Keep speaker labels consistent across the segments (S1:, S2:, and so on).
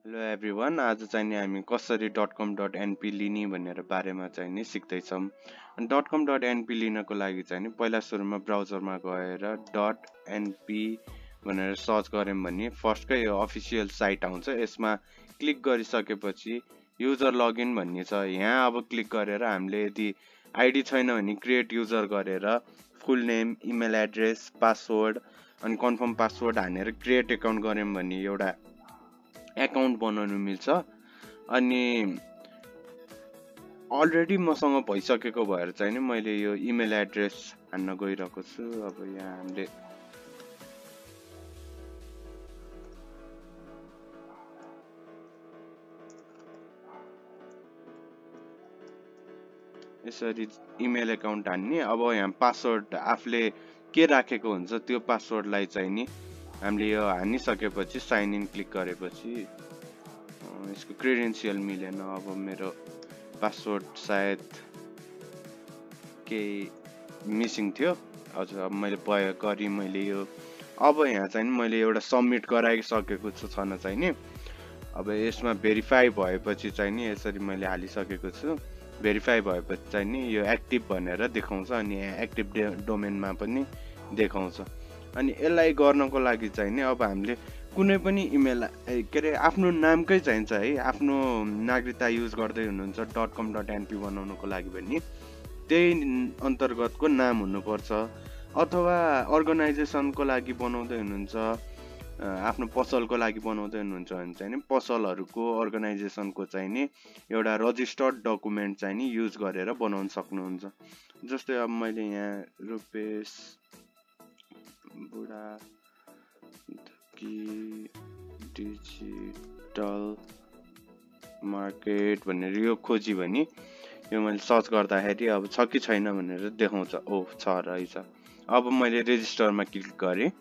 S1: Hello everyone, आज चाहिँ नि हामी कसरी .com.np लिने भनेर बारेमा चाहिँ नि सिक्दैछौँ। .com.np लिनको लागि चाहिँ नि पहिला सुरुमा ब्राउजरमा गएर .np भनेर सर्च गर्यौँ भने फर्स्टकै यो अफिसियल साइट आउँछ। यसमा क्लिक गरिसकेपछि युजर लगइन भन्ने छ। यहाँ अब क्लिक गरेर हामीले यदि आइडी छैन भने क्रिएट युजर गरेर फुल नेम, इमेल एड्रेस, पासवर्ड अनि कन्फर्म पासवर्ड हानेर क्रिएट एकाउन्ट गर्यौँ भने एउटा एकाउन्ट बनाउनु मिल्छ। अनि अलरेडी मसँग भइसकेको भएर चाहिँ नि मैले यो इमेल एड्रेस हान्न गइरहेको छु। अब यहाँ हामीले यसरी इमेल एकाउन्ट हान्ने। अब यहाँ पासवर्ड आफूले के राखेको हुन्छ त्यो पासवर्डलाई चाहिँ नि हामीले यो हानिसकेपछि साइन इन क्लिक गरेपछि यसको क्रेडेन्सियल मिलेन। अब मेरो पासवर्ड सायद केही मिसिङ थियो। हजुर, अब मैले गरेँ मैले यो। अब यहाँ चाहिँ मैले एउटा सबमिट गराइसकेको छु छन चाहिँ नि। अब यसमा भेरिफाई भएपछि चाहिँ नि यसरी मैले हालिसकेको छु। भेरिफाई भएपछि चाहिँ नि यो एक्टिभ भनेर देखाउँछ अनि एक्टिभ डोमेनमा पनि देखाउँछ। अनि यसलाई गर्नको लागि चाहिँ नि अब हामीले कुनै पनि इमेल के अरे आफ्नो नामकै चाहिन्छ है। आफ्नो नागरिकता युज गर्दै हुनुहुन्छ .com.np बनाउनको लागि भने त्यही अन्तर्गतको नाम हुनुपर्छ। अथवा अर्गनाइजेसनको लागि बनाउँदै हुनुहुन्छ, आफ्नो पसलको लागि बनाउँदै हुनुहुन्छ भने चाहिँ नि पसलहरूको अर्गनाइजेसनको चाहिँ नि एउटा रजिस्टर्ड डकुमेन्ट चाहिँ नि युज गरेर बनाउन सक्नुहुन्छ। जस्तै अब मैले यहाँ रुपेश बुढा डिजिटल मार्केट भनेर यो खोजी भने यो मैले सर्च गर्दाखेरि अब छ कि छैन भनेर देखाउँछ। ओ, छ रहेछ। अब मैले रेजिस्टरमा क्लिक गरेँ।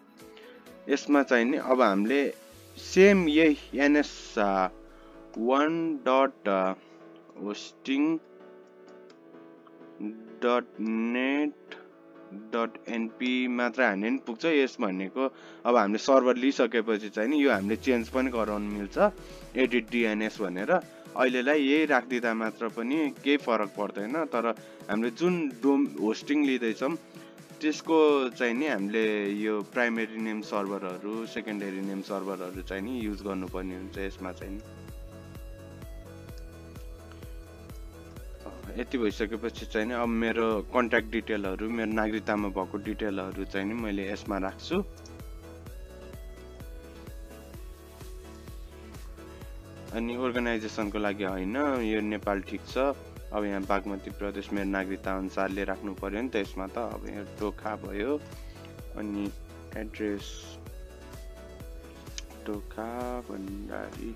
S1: यसमा चाहिँ नि अब हामीले सेम यही ns1.hosting.net.np मात्र हाने नि पुग्छ। यस भनेको अब हामीले सर्भर लिइसकेपछि चाहिँ नि यो हामीले चेन्ज पनि गराउनु मिल्छ, एडिट DNS भनेर। अहिलेलाई यही राखिदिँदा मात्र पनि केही फरक पर्दैन। तर हामीले जुन होस्टिङ लिँदैछौँ त्यसको चाहिँ नि हामीले यो प्राइमेरी नेम सर्भरहरू, सेकेन्डरी नेम सर्भरहरू चाहिँ नि युज गर्नुपर्ने हुन्छ यसमा चाहिँ नि। यति भइसकेपछि चाहिँ नि अब मेरो कन्ट्याक्ट डिटेलहरू, मेरो नागरिकतामा भएको डिटेलहरू चाहिँ नि मैले यसमा राख्छु। अनि अर्गनाइजेसनको लागि होइन, यो नेपाल ठिक छ। अब यहाँ बागमती प्रदेश मेरो नागरिकता अनुसारले राख्नु पर्यो नि त यसमा त। अब यहाँ टोखा भयो अनि एड्रेस टोखा भण्डारी।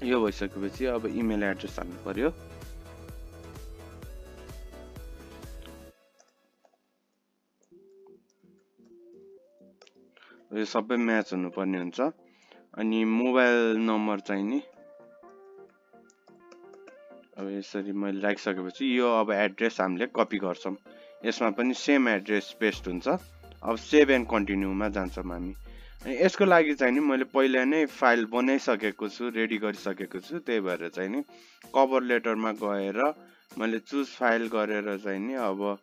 S1: यो भइसकेपछि अब इमेल एड्रेस हाल्नु पर्यो। यो सबै म्याच हुनुपर्ने हुन्छ। अनि मोबाइल नम्बर चाहिँ नि अब यसरी मैले राखिसकेपछि यो अब एड्रेस हामीले कपी गर्छौँ। यसमा पनि सेम एड्रेस पेस्ट हुन्छ। अब सेभ एन्ड कन्टिन्यूमा जान्छौँ हामी। अनि यसको लागि चाहिँ नि मैले पहिला नै फाइल बनाइसकेको छु, रेडी गरिसकेको छु। त्यही भएर चाहिँ नि कभर लेटरमा गएर मैले चुज फाइल गरेर चाहिँ नि अब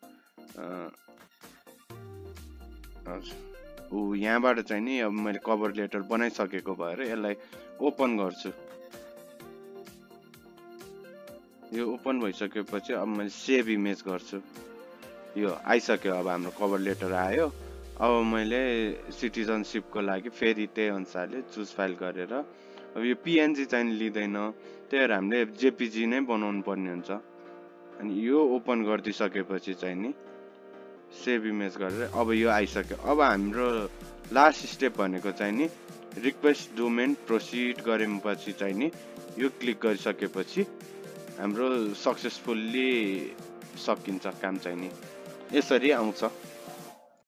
S1: यहाँबाट चाहिँ नि अब मैले कभर लेटर बनाइसकेको भएर यसलाई ओपन गर्छु। यो ओपन भइसकेपछि अब मैले सेभ इमेज गर्छु। यो आइसक्यो, अब हाम्रो कभर लेटर आयो। अब मैले सिटिजनसिपको लागि फेरि त्यही अनुसारले चुज फाइल गरेर अब यो PNG चाहिँ लिँदैन, त्यही भएर हामीले JPG नै बनाउनु पर्ने हुन्छ। अनि यो ओपन गरिदिइसकेपछि चाहिँ नि सेभ इमेज गरेर अब यो आइसक्यो। अब हाम्रो लास्ट स्टेप भनेको चाहिँ नि रिक्वेस्ट डोमेन प्रोसिड गरेपछि चाहिँ नि यो क्लिक गरिसकेपछि हाम्रो सक्सेसफुल्ली सकिन्छ काम चाहिँ नि। यसरी आउँछ।